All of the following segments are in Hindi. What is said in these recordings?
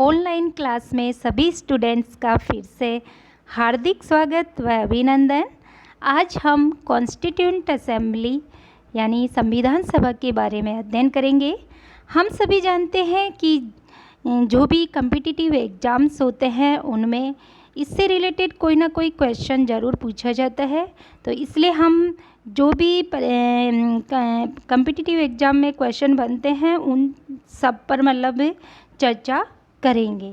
ऑनलाइन क्लास में सभी स्टूडेंट्स का फिर से हार्दिक स्वागत व अभिनंदन। आज हम कॉन्स्टिट्यूएंट असेंबली यानी संविधान सभा के बारे में अध्ययन करेंगे। हम सभी जानते हैं कि जो भी कम्पिटिटिव एग्ज़ाम्स होते हैं उनमें इससे रिलेटेड कोई ना कोई क्वेश्चन ज़रूर पूछा जाता है। तो इसलिए हम जो भी कम्पिटिटिव एग्ज़ाम में क्वेश्चन बनते हैं उन सब पर मतलब चर्चा करेंगे।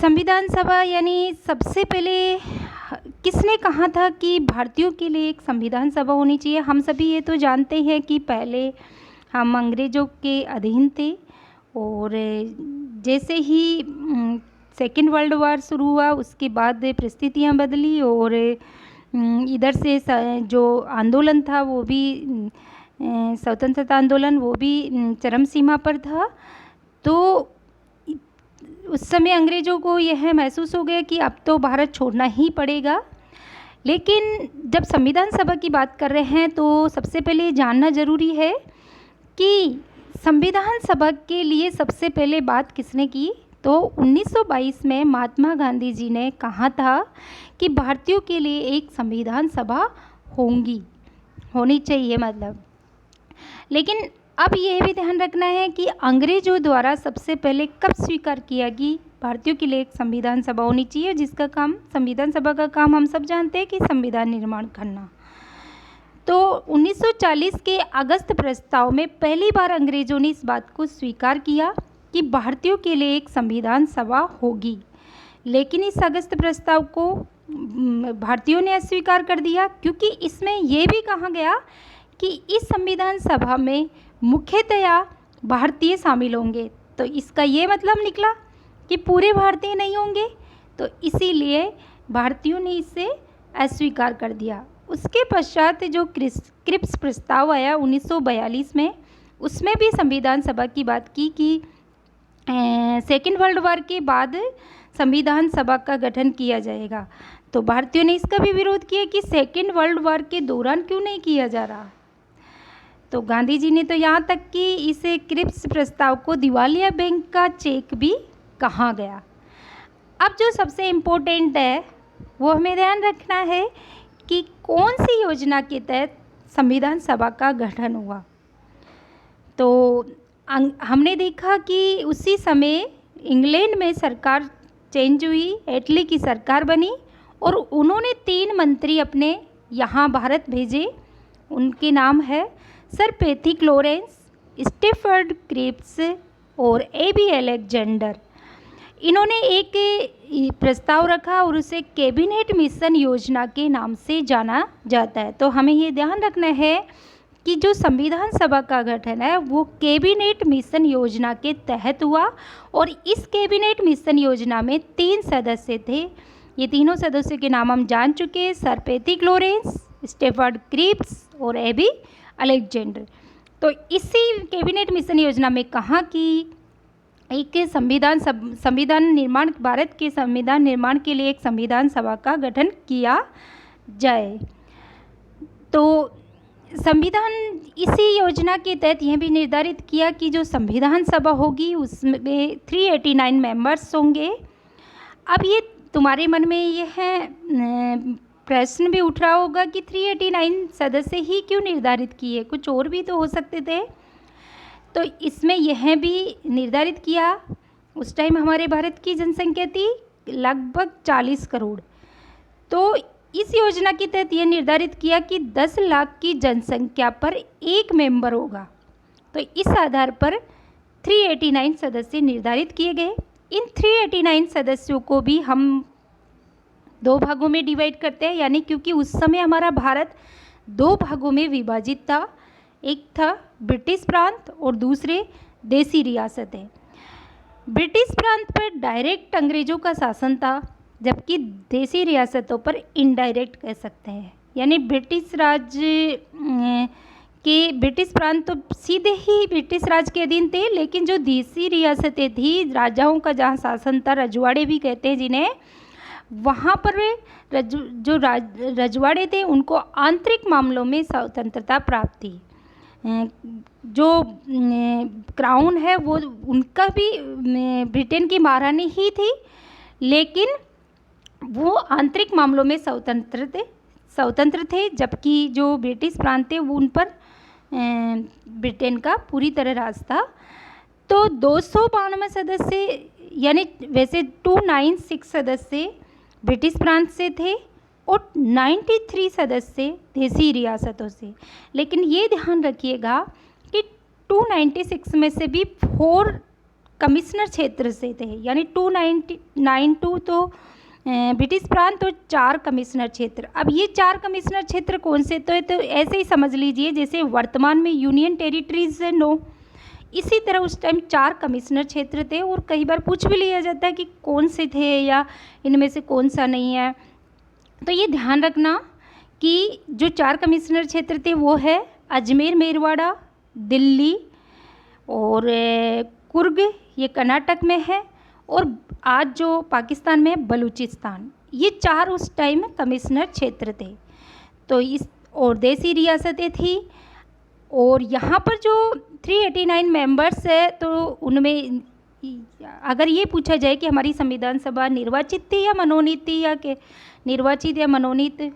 संविधान सभा यानी सबसे पहले किसने कहा था कि भारतीयों के लिए एक संविधान सभा होनी चाहिए। हम सभी ये तो जानते हैं कि पहले हम अंग्रेज़ों के अधीन थे और जैसे ही सेकेंड वर्ल्ड वार शुरू हुआ उसके बाद परिस्थितियाँ बदली और इधर से जो आंदोलन था वो भी स्वतंत्रता आंदोलन वो भी चरम सीमा पर था। तो उस समय अंग्रेज़ों को यह महसूस हो गया कि अब तो भारत छोड़ना ही पड़ेगा। लेकिन जब संविधान सभा की बात कर रहे हैं तो सबसे पहले जानना ज़रूरी है कि संविधान सभा के लिए सबसे पहले बात किसने की। तो 1922 में महात्मा गांधी जी ने कहा था कि भारतीयों के लिए एक संविधान सभा होनी चाहिए मतलब। लेकिन अब यह भी ध्यान रखना है कि अंग्रेज़ों द्वारा सबसे पहले कब स्वीकार किया कि भारतीयों के लिए एक संविधान सभा होनी चाहिए, जिसका काम संविधान सभा का काम हम सब जानते हैं कि संविधान निर्माण करना। तो 1940 के अगस्त प्रस्ताव में पहली बार अंग्रेज़ों ने इस बात को स्वीकार किया कि भारतीयों के लिए एक संविधान सभा होगी। लेकिन इस अगस्त प्रस्ताव को भारतीयों ने अस्वीकार कर दिया, क्योंकि इसमें यह भी कहा गया कि इस संविधान सभा में मुख्यतया भारतीय शामिल होंगे। तो इसका ये मतलब निकला कि पूरे भारतीय नहीं होंगे, तो इसीलिए भारतीयों ने इसे अस्वीकार कर दिया। उसके पश्चात जो क्रिप्स प्रस्ताव आया 1942 में, उसमें भी संविधान सभा की बात की कि सेकेंड वर्ल्ड वॉर के बाद संविधान सभा का गठन किया जाएगा। तो भारतीयों ने इसका भी विरोध किया कि सेकेंड वर्ल्ड वॉर के दौरान क्यों नहीं किया जा रहा। तो गांधी जी ने तो यहाँ तक कि इसे क्रिप्स प्रस्ताव को दिवालिया बैंक का चेक भी कहा गया। अब जो सबसे इम्पोर्टेंट है वो हमें ध्यान रखना है कि कौन सी योजना के तहत संविधान सभा का गठन हुआ। तो हमने देखा कि उसी समय इंग्लैंड में सरकार चेंज हुई, एटली की सरकार बनी और उन्होंने 3 मंत्री अपने यहाँ भारत भेजे। उनके नाम है sir Pethick Lawrence, Stafford Cripps और एबी अलेक्जेंडर। इन्होंने एक प्रस्ताव रखा और उसे कैबिनेट मिशन योजना के नाम से जाना जाता है। तो हमें ये ध्यान रखना है कि जो संविधान सभा का गठन है वो कैबिनेट मिशन योजना के तहत हुआ और इस कैबिनेट मिशन योजना में 3 सदस्य थे। ये तीनों सदस्यों के नाम हम जान चुके हैं, sir Pethick Lawrence, Stafford Cripps और एबी अलेक्जेंडर। तो इसी कैबिनेट मिशन योजना में कहा कि एक संविधान निर्माण, भारत के संविधान निर्माण के लिए एक संविधान सभा का गठन किया जाए। तो संविधान इसी योजना के तहत यह भी निर्धारित किया कि जो संविधान सभा होगी उसमें 389 मेंबर्स होंगे। अब ये तुम्हारे मन में यह प्रश्न भी उठ रहा होगा कि 389 सदस्य ही क्यों निर्धारित किए, कुछ और भी तो हो सकते थे। तो इसमें यह भी निर्धारित किया, उस टाइम हमारे भारत की जनसंख्या थी लगभग 40 करोड़। तो इस योजना के तहत यह निर्धारित किया कि 10 लाख की जनसंख्या पर एक मेंबर होगा। तो इस आधार पर 389 सदस्य निर्धारित किए गए। इन 389 सदस्यों को भी हम 2 भागों में डिवाइड करते हैं, यानी क्योंकि उस समय हमारा भारत 2 भागों में विभाजित था। एक था ब्रिटिश प्रांत और दूसरे देसी रियासतें। ब्रिटिश प्रांत पर डायरेक्ट अंग्रेज़ों का शासन था, जबकि देसी रियासतों पर इनडायरेक्ट कह सकते हैं। यानी ब्रिटिश प्रांत तो सीधे ही ब्रिटिश राज के अधीन थे, लेकिन जो देसी रियासतें थी, राजाओं का जहाँ शासन था, रजवाड़े भी कहते हैं जिन्हें, वहाँ पर रजवाड़े थे उनको आंतरिक मामलों में स्वतंत्रता प्राप्त थी। जो क्राउन है वो उनका भी ब्रिटेन की महारानी ही थी, लेकिन वो आंतरिक मामलों में स्वतंत्र थे, जबकि जो ब्रिटिश प्रांत थे वो उन पर ब्रिटेन का पूरी तरह राज था। तो 292 सदस्य, यानी वैसे 296 सदस्य ब्रिटिश प्रांत से थे और 93 सदस्य देसी रियासतों से। लेकिन ये ध्यान रखिएगा कि 296 में से भी 4 कमिश्नर क्षेत्र से थे, यानी 292 तो ब्रिटिश प्रांत और 4 कमिश्नर क्षेत्र। अब ये 4 कमिश्नर क्षेत्र कौन से, तो ऐसे ही समझ लीजिए जैसे वर्तमान में यूनियन टेरिटरीज है 9, इसी तरह उस टाइम 4 कमिश्नर क्षेत्र थे। और कई बार पूछ भी लिया जाता है कि कौन से थे या इनमें से कौन सा नहीं है। तो ये ध्यान रखना कि जो 4 कमिश्नर क्षेत्र थे वो है अजमेर, मेरवाड़ा, दिल्ली और कुर्ग, ये कर्नाटक में है, और आज जो पाकिस्तान में है बलूचिस्तान। ये 4 उस टाइम कमिश्नर क्षेत्र थे। तो इस और देसी रियासतें थी। और यहाँ पर जो 389 मेंबर्स है, तो उनमें अगर ये पूछा जाए कि हमारी संविधान सभा निर्वाचित थी या मनोनीत थी, या कि निर्वाचित या मनोनीत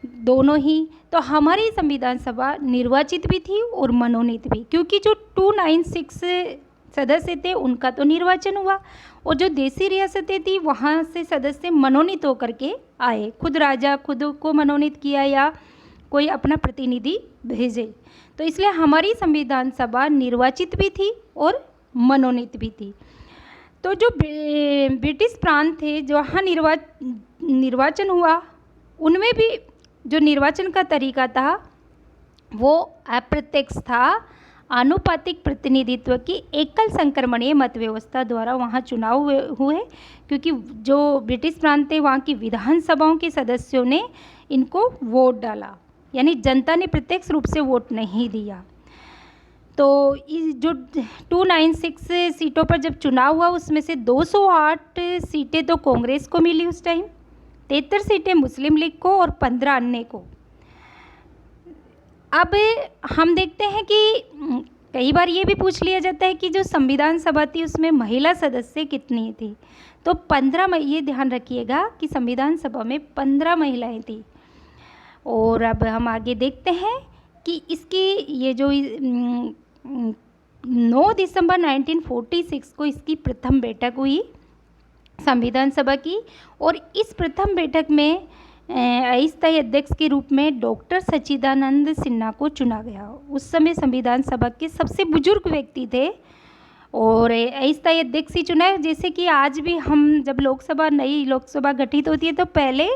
दोनों ही, तो हमारी संविधान सभा निर्वाचित भी थी और मनोनीत भी, क्योंकि जो 296 सदस्य थे उनका तो निर्वाचन हुआ, और जो देसी रियासतें थी वहाँ से सदस्य मनोनीत होकर के आए। खुद राजा खुद को मनोनीत किया या कोई अपना प्रतिनिधि भेजे। तो इसलिए हमारी संविधान सभा निर्वाचित भी थी और मनोनीत भी थी। तो जो ब्रिटिश प्रांत थे जहाँ निर्वाचन हुआ, उनमें भी जो निर्वाचन का तरीका था वो अप्रत्यक्ष था। आनुपातिक प्रतिनिधित्व की एकल संक्रमणीय मत व्यवस्था द्वारा वहाँ चुनाव हुए, क्योंकि जो ब्रिटिश प्रांत थे वहाँ की विधानसभाओं के सदस्यों ने इनको वोट डाला, यानी जनता ने प्रत्यक्ष रूप से वोट नहीं दिया। तो इस जो 296 सीटों पर जब चुनाव हुआ, उसमें से 208 सीटें तो कांग्रेस को मिली उस टाइम, 73 सीटें मुस्लिम लीग को और 15 अन्य को। अब हम देखते हैं कि कई बार ये भी पूछ लिया जाता है कि जो संविधान सभा थी उसमें महिला सदस्य कितनी थी, तो 15। ये ध्यान रखिएगा कि संविधान सभा में 15 महिलाएं थी। और अब हम आगे देखते हैं कि इसकी ये जो 9 दिसंबर 1946 को इसकी प्रथम बैठक हुई संविधान सभा की, और इस प्रथम बैठक में अस्थायी अध्यक्ष के रूप में डॉक्टर सच्चिदानंद सिन्हा को चुना गया। उस समय संविधान सभा के सबसे बुजुर्ग व्यक्ति थे और अस्थायी अध्यक्ष ही चुना है। जैसे कि आज भी हम जब नई लोकसभा गठित होती है तो पहले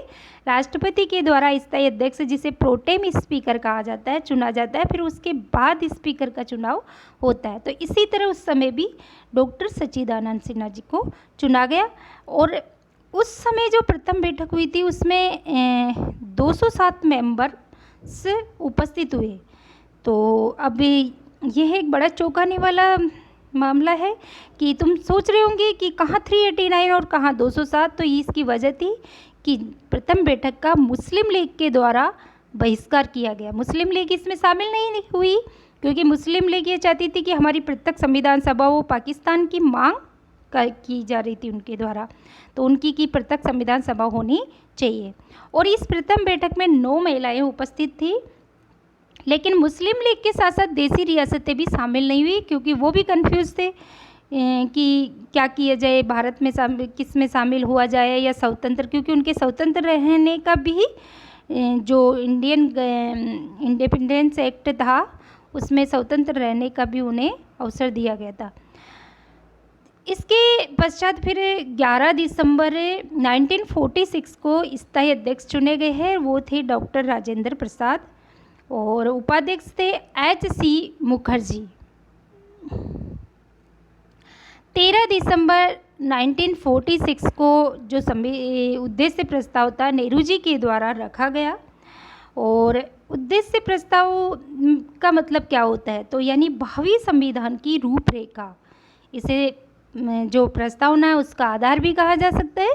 राष्ट्रपति के द्वारा अस्थायी अध्यक्ष, जिसे प्रोटेम स्पीकर कहा जाता है, चुना जाता है, फिर उसके बाद स्पीकर का चुनाव होता है। तो इसी तरह उस समय भी डॉक्टर सच्चिदानंद सिन्हा जी को चुना गया। और उस समय जो प्रथम बैठक हुई थी उसमें 207 मेंबर्स उपस्थित हुए। तो अब यह एक बड़ा चौंकाने वाला मामला है कि तुम सोच रहे होंगे कि कहाँ 389 और कहाँ 207। तो इसकी वजह थी कि प्रथम बैठक का मुस्लिम लीग के द्वारा बहिष्कार किया गया। मुस्लिम लीग इसमें शामिल नहीं हुई, क्योंकि मुस्लिम लीग ये चाहती थी कि हमारी पृथक संविधान सभा वो पाकिस्तान की मांग की जा रही थी उनके द्वारा, तो उनकी की पृथक संविधान सभा होनी चाहिए। और इस प्रथम बैठक में 9 महिलाएं उपस्थित थी, लेकिन मुस्लिम लीग के साथ साथ देसी रियासतें भी शामिल नहीं हुई, क्योंकि वो भी कंफ्यूज थे कि क्या किया जाए, भारत में किस में शामिल हुआ जाए या स्वतंत्र, क्योंकि उनके स्वतंत्र रहने का भी जो इंडियन इंडिपेंडेंस एक्ट था उसमें स्वतंत्र रहने का भी उन्हें अवसर दिया गया था। इसके पश्चात फिर 11 दिसंबर 1946 को स्थायी अध्यक्ष चुने गए हैं। वो थे डॉक्टर राजेंद्र प्रसाद और उपाध्यक्ष थे H.C. मुखर्जी। 13 दिसंबर 1946 को जो उद्देश्य प्रस्ताव था नेहरू जी के द्वारा रखा गया। और उद्देश्य प्रस्ताव का मतलब क्या होता है, तो यानी भावी संविधान की रूपरेखा, इसे जो प्रस्तावना है उसका आधार भी कहा जा सकता है।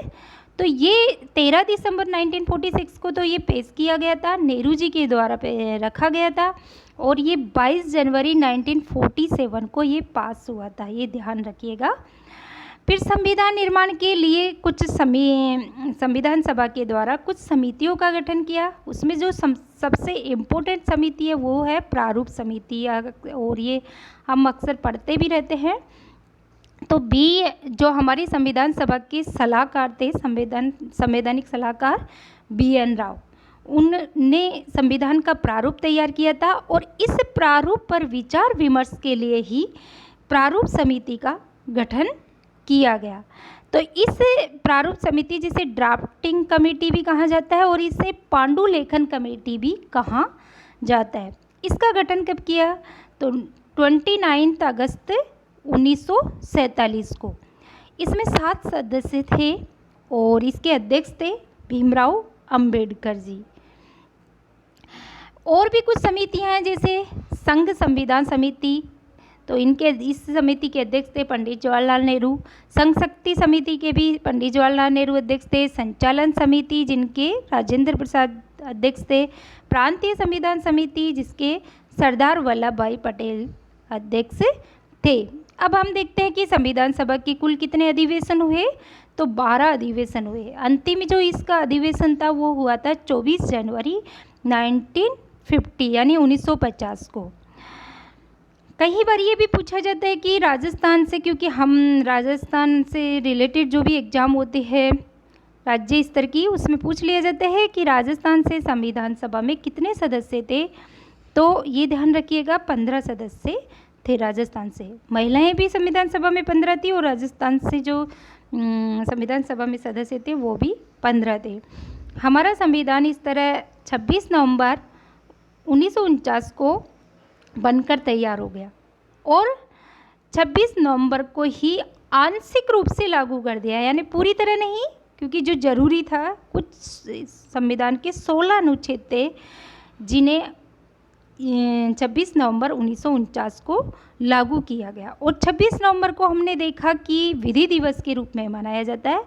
तो ये 13 दिसंबर 1946 को तो ये पेश किया गया था, नेहरू जी के द्वारा पे रखा गया था, और ये 22 जनवरी 1947 को ये पास हुआ था, ये ध्यान रखिएगा। फिर संविधान निर्माण के लिए कुछ संविधान सभा के द्वारा कुछ समितियों का गठन किया। उसमें जो सबसे इम्पोर्टेंट समिति है वो है प्रारूप समिति, और ये हम अक्सर पढ़ते भी रहते हैं। तो बी जो हमारी संविधान सभा के सलाहकार थे, संवैधानिक सलाहकार BN राव, उनने संविधान का प्रारूप तैयार किया था, और इस प्रारूप पर विचार विमर्श के लिए ही प्रारूप समिति का गठन किया गया। तो इस प्रारूप समिति, जिसे ड्राफ्टिंग कमेटी भी कहा जाता है और इसे पांडुलेखन कमेटी भी कहा जाता है, इसका गठन कब किया? तो 29 अगस्त 1947 को। इसमें 7 सदस्य थे और इसके अध्यक्ष थे भीमराव अंबेडकर जी। और भी कुछ समितियां हैं, जैसे संघ संविधान समिति, तो इनके इस समिति के अध्यक्ष थे पंडित जवाहरलाल नेहरू। संघ शक्ति समिति के भी पंडित जवाहरलाल नेहरू अध्यक्ष थे। संचालन समिति, जिनके राजेंद्र प्रसाद अध्यक्ष थे। प्रांतीय संविधान समिति, जिसके सरदार वल्लभ भाई पटेल अध्यक्ष थे। अब हम देखते हैं कि संविधान सभा के कुल कितने अधिवेशन हुए, तो 12 अधिवेशन हुए। अंतिम जो इसका अधिवेशन था वो हुआ था 24 जनवरी 1950 यानी 1950 को। कई बार ये भी पूछा जाता है कि राजस्थान से, क्योंकि हम राजस्थान से रिलेटेड जो भी एग्ज़ाम होते हैं राज्य स्तर की, उसमें पूछ लिया जाता है कि राजस्थान से संविधान सभा में कितने सदस्य थे। तो ये ध्यान रखिएगा, 15 सदस्य थे राजस्थान से। महिलाएं भी संविधान सभा में 15 थी, और राजस्थान से जो संविधान सभा में सदस्य थे वो भी 15 थे। हमारा संविधान इस तरह 26 नवंबर 1949 को बनकर तैयार हो गया, और 26 नवंबर को ही आंशिक रूप से लागू कर दिया, यानी पूरी तरह नहीं, क्योंकि जो जरूरी था, कुछ संविधान के 16 अनुच्छेद थे जिन्हें 26 नवंबर 1949 को लागू किया गया। और 26 नवंबर को हमने देखा कि विधि दिवस के रूप में मनाया जाता है।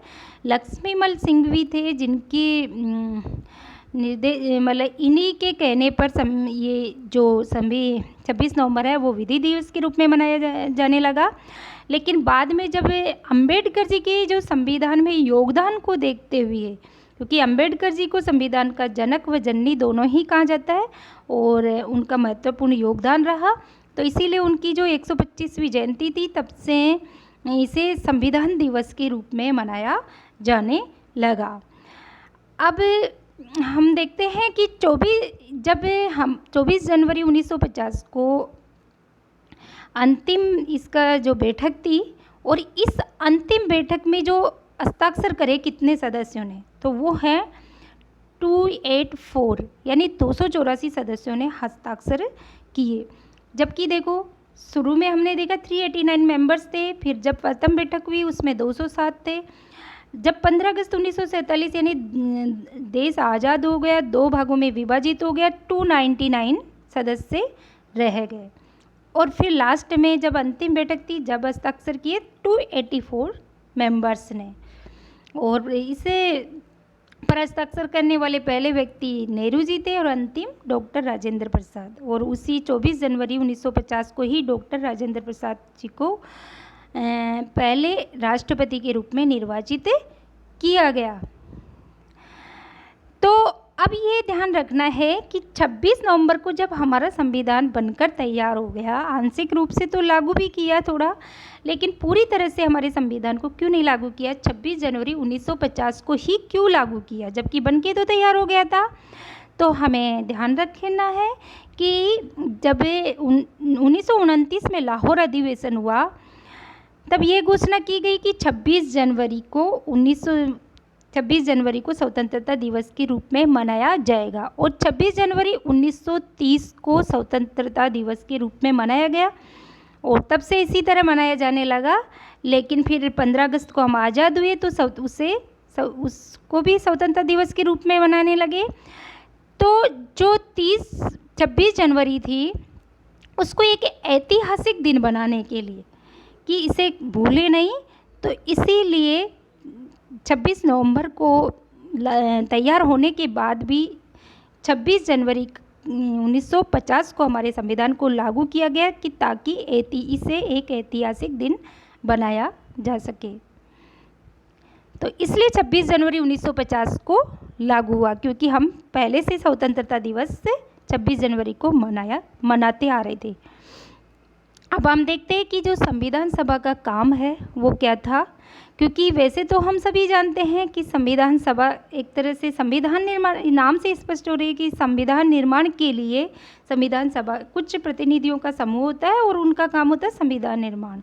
लक्ष्मीमल सिंह भी थे, जिनकी मतलब इन्हीं के कहने पर ये जो 26 नवंबर है वो विधि दिवस के रूप में मनाया जाने लगा। लेकिन बाद में जब अंबेडकर जी के जो संविधान में योगदान को देखते हुए, क्योंकि अंबेडकर जी को संविधान का जनक व जननी दोनों ही कहा जाता है, और उनका महत्वपूर्ण योगदान रहा, तो इसीलिए उनकी जो 125वीं जयंती थी, तब से इसे संविधान दिवस के रूप में मनाया जाने लगा। अब हम देखते हैं कि 24 जनवरी 1950 को अंतिम इसका जो बैठक थी, और इस अंतिम बैठक में जो हस्ताक्षर करे कितने सदस्यों ने, तो वो है 284 यानी 284 सदस्यों ने हस्ताक्षर किए। जबकि देखो, शुरू में हमने देखा 389 मेंबर्स थे, फिर जब प्रथम बैठक हुई उसमें 207 थे। जब 15 अगस्त 1947 यानी देश आज़ाद हो गया, 2 भागों में विभाजित हो गया, 299 सदस्य रह गए। और फिर लास्ट में जब अंतिम बैठक थी, जब हस्ताक्षर किए 284 मेंबर्स ने, और इसे पर हस्ताक्षर करने वाले पहले व्यक्ति नेहरू जी थे, और अंतिम डॉक्टर राजेंद्र प्रसाद। और उसी 24 जनवरी 1950 को ही डॉक्टर राजेंद्र प्रसाद जी को पहले राष्ट्रपति के रूप में निर्वाचित किया गया। तो अब ये ध्यान रखना है कि 26 नवंबर को जब हमारा संविधान बनकर तैयार हो गया, आंशिक रूप से तो लागू भी किया थोड़ा, लेकिन पूरी तरह से हमारे संविधान को क्यों नहीं लागू किया, 26 जनवरी 1950 को ही क्यों लागू किया, जबकि बनके तो तैयार हो गया था। तो हमें ध्यान रखना है कि जब 1929 में लाहौर अधिवेशन हुआ, तब ये घोषणा की गई कि 26 जनवरी को स्वतंत्रता दिवस के रूप में मनाया जाएगा, और 26 जनवरी 1930 को स्वतंत्रता दिवस के रूप में मनाया गया, और तब से इसी तरह मनाया जाने लगा। लेकिन फिर 15 अगस्त को हम आज़ाद हुए, तो उसको भी स्वतंत्रता दिवस के रूप में मनाने लगे। तो जो 26 जनवरी थी, उसको एक ऐतिहासिक दिन बनाने के लिए कि इसे भूले नहीं, तो इसीलिए 26 नवंबर को तैयार होने के बाद भी 26 जनवरी 1950 को हमारे संविधान को लागू किया गया कि ताकि इसे एक ऐतिहासिक दिन बनाया जा सके। तो इसलिए 26 जनवरी 1950 को लागू हुआ, क्योंकि हम पहले से स्वतंत्रता दिवस से 26 जनवरी को मनाते आ रहे थे। अब हम देखते हैं कि जो संविधान सभा का काम है वो क्या था, क्योंकि वैसे तो हम सभी जानते हैं कि संविधान सभा एक तरह से संविधान निर्माण, नाम से स्पष्ट हो रही है कि संविधान निर्माण के लिए संविधान सभा कुछ प्रतिनिधियों का समूह होता है और उनका काम होता है संविधान निर्माण,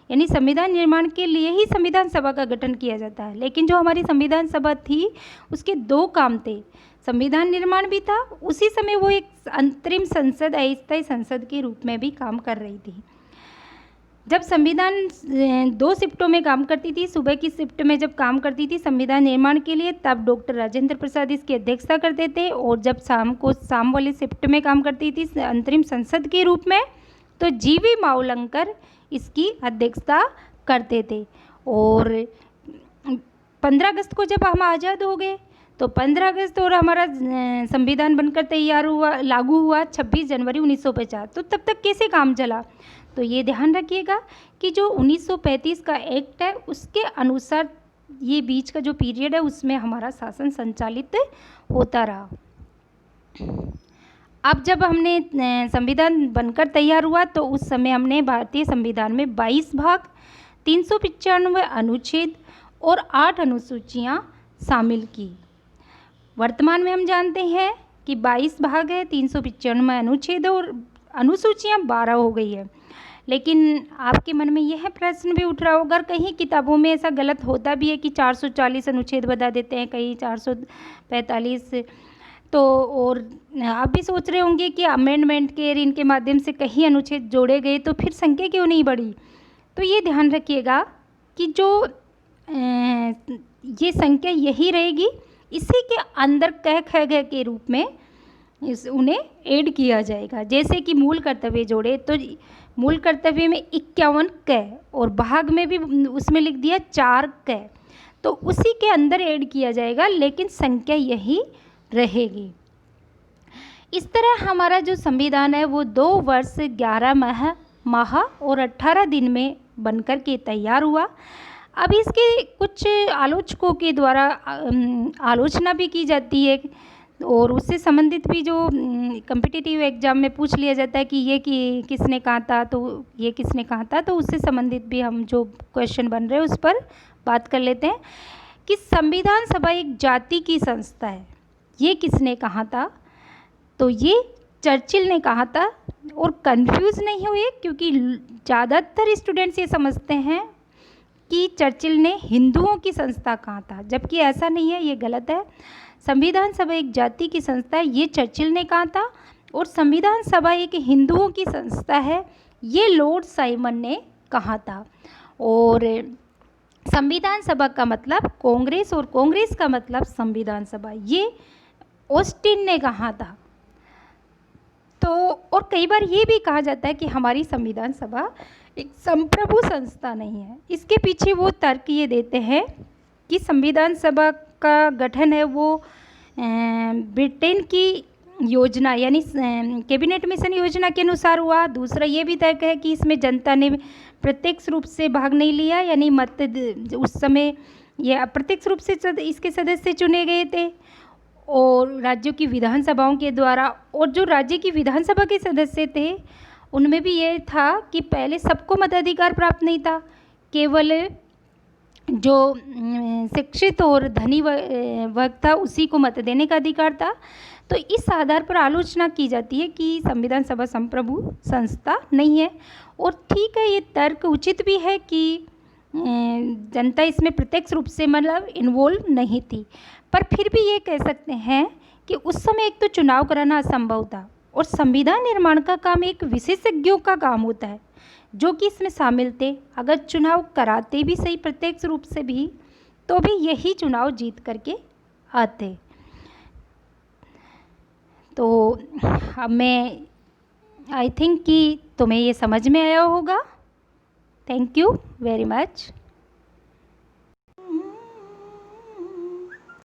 यानी संविधान निर्माण के लिए ही संविधान सभा का गठन किया जाता है। लेकिन जो हमारी संविधान सभा थी उसके दो काम थे, संविधान निर्माण भी था, उसी समय वो एक अंतरिम संसद, अस्थायी संसद के रूप में भी काम कर रही थी। जब संविधान 2 शिफ्टों में काम करती थी, सुबह की शिफ्ट में जब काम करती थी संविधान निर्माण के लिए, तब डॉक्टर राजेंद्र प्रसाद इसकी अध्यक्षता करते थे, और जब शाम वाली शिफ्ट में काम करती थी अंतरिम संसद के रूप में, तो जीवी मावलंकर इसकी अध्यक्षता करते थे। और 15 अगस्त को जब हम आज़ाद हो गए तो 15 अगस्त और हमारा संविधान बनकर तैयार हुआ, लागू हुआ 26 जनवरी 1950। तो तब तक कैसे काम चला, तो ये ध्यान रखिएगा कि जो 1935 का एक्ट है उसके अनुसार ये बीच का जो पीरियड है उसमें हमारा शासन संचालित होता रहा। अब जब हमने संविधान बनकर तैयार हुआ तो उस समय हमने भारतीय संविधान में 22 भाग, 395 अनुच्छेद और 8 अनुसूचियाँ शामिल की। वर्तमान में हम जानते हैं कि 22 भाग है, 395 अनुच्छेद और अनुसूचियाँ 12 हो गई है। लेकिन आपके मन में यह प्रश्न भी उठ रहा होगा, कहीं किताबों में ऐसा गलत होता भी है कि 440 अनुच्छेद बता देते हैं, कहीं 445। तो और आप भी सोच रहे होंगे कि अमेंडमेंट के इनके माध्यम से कहीं अनुच्छेद जोड़े गए तो फिर संख्या क्यों नहीं बढ़ी। तो ये ध्यान रखिएगा कि जो ये संख्या यही रहेगी, इसी के अंदर क ख ग के रूप में उन्हें ऐड किया जाएगा। जैसे कि मूल कर्तव्य जोड़े तो मूल कर्तव्य में 51 क और भाग में भी उसमें लिख दिया 4 क, तो उसी के अंदर ऐड किया जाएगा, लेकिन संख्या यही रहेगी। इस तरह हमारा जो संविधान है वो 2 वर्ष 11 माह और 18 दिन में बनकर के तैयार हुआ। अब इसके कुछ आलोचकों के द्वारा आलोचना भी की जाती है और उससे संबंधित भी जो कम्पिटिटिव एग्ज़ाम में पूछ लिया जाता है कि ये किसने कहा था, तो ये किसने कहा था, तो उससे संबंधित भी हम जो क्वेश्चन बन रहे हैं उस पर बात कर लेते हैं कि संविधान सभा एक जाति की संस्था है। ये किसने कहा था, तो ये चर्चिल ने कहा था। और कंफ्यूज नहीं हुए, क्योंकि ज़्यादातर स्टूडेंट्स ये समझते हैं कि चर्चिल ने हिंदुओं की संस्था कहा था, जबकि ऐसा नहीं है, ये गलत है। संविधान सभा एक जाति की संस्था है, ये चर्चिल ने कहा था, और संविधान सभा एक हिंदुओं की संस्था है, ये लॉर्ड साइमन ने कहा था। और संविधान सभा का मतलब कांग्रेस और कांग्रेस का मतलब संविधान सभा, ये ऑस्टिन ने कहा था। तो और कई बार ये भी कहा जाता है कि हमारी संविधान सभा एक संप्रभु संस्था नहीं है। इसके पीछे वो तर्क ये देते हैं कि संविधान सभा का गठन है वो ब्रिटेन की योजना यानी कैबिनेट मिशन योजना के अनुसार हुआ। दूसरा ये भी तर्क है कि इसमें जनता ने प्रत्यक्ष रूप से भाग नहीं लिया, यानी मत उस समय ये अप्रत्यक्ष रूप से इसके सदस्य चुने गए थे और राज्यों की विधानसभाओं के द्वारा। और जो राज्य की विधानसभा के सदस्य थे उनमें भी ये था कि पहले सबको मताधिकार प्राप्त नहीं था, केवल जो शिक्षित और धनी वर्ग था उसी को मत देने का अधिकार था। तो इस आधार पर आलोचना की जाती है कि संविधान सभा संप्रभु संस्था नहीं है। और ठीक है, ये तर्क उचित भी है कि जनता इसमें प्रत्यक्ष रूप से मतलब इन्वॉल्व नहीं थी, पर फिर भी ये कह सकते हैं कि उस समय एक तो चुनाव कराना असंभव था और संविधान निर्माण का काम एक विशेषज्ञों का काम होता है जो कि इसमें शामिल थे। अगर चुनाव कराते भी सही प्रत्यक्ष रूप से भी, तो भी यही चुनाव जीत करके आते। तो मैं आई थिंक कि तुम्हें ये समझ में आया होगा। Thank you very much.